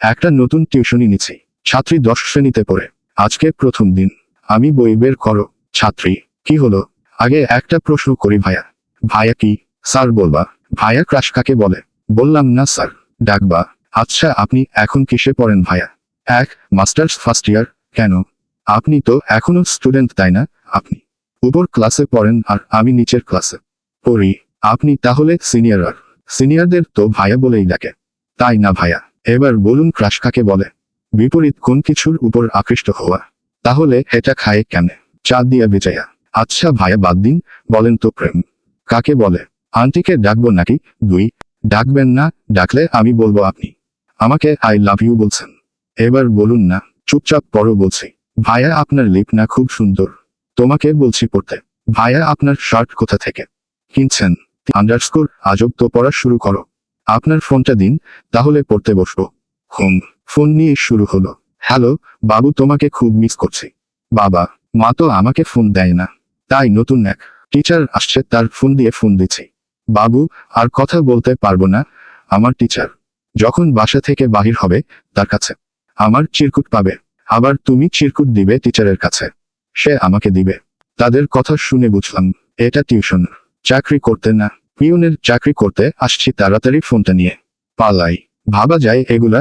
একটা নতুন টিউশনি নিচ্ছি। ছাত্রী 10 শ্রেণীতে পড়ে। আজকে প্রথম দিন। আমি বই বের করো। ছাত্রী, কি হলো? আগে একটা প্রশ্ন করি ভাইয়া। ভাইয়া কি? স্যার বলবা। ভাইয়া ক্রাশ কাকে বলে? বললাম না স্যার। ডাকবা। আচ্ছা আপনি এখন কিসে পড়েন ভাইয়া? Masters first year. কেন? আপনি তো এখনো স্টুডেন্ট তাই না? আপনি উপর ক্লাসে পড়েন আর আমি নিচের ক্লাসে পড়ি। আপনি তাহলে সিনিয়র। আর সিনিয়রদের তো ভাইয়া বলেই ডাকে। তাই না ভাইয়া? এবার বলুন ক্রাশ কাকে বলে? বিপরীত কোন কিছুর উপর আকৃষ্ট হওয়া। তাহলে এটা খায় কেন? চা দিয়া বেচাইয়া। আচ্ছা ভাইয়া বাদ দিন, বলেন তো প্রেম কাকে বলে? আন্টিকে ডাকবো নাকি? 2 ডাকবেন না, ডাকলে আমি বলবো আপনি আমাকে আই লাভ ইউ বলছেন। এবার বলুন না। চুপচাপ পড়ো বলছি। ভাইয়া আপনার লিপ না খুব সুন্দর। তোমাকে বলছি পড়তে। ভাইয়া আপনার শার্ট কোথা থেকে কিনছেন? আন্ডারস্কোর। আজব তো, পড়া শুরু করো। আপনার ফোনটা দিন, তাহলে পড়তে বসবো। ফোন নিয়ে শুরু হলো। হ্যালো বাবু, তোমাকে খুব মিস করছি। বাবা, মা তো আমাকে ফোন দেয় না, তাই নতুন এক টিচার আসছে, তার ফোন দিয়ে ফোন দিচ্ছি। বাবু, আর কথা বলতে পারবো না। আমার টিচার যখন বাসা থেকে বাহির হবে, তার কাছে আমার চিরকুট পাবে। আবার তুমি চিরকুট দিবে টিচারের কাছে, সে আমাকে দিবে। তাদের কথা শুনে বুঝলাম এটা টিউশন। চাকরি করতে না, পিয়নের চাকরি করতে আসছি। তাড়াতাড়ি ফোনটা নিয়ে পালাই। ভাবা যায় এগুলা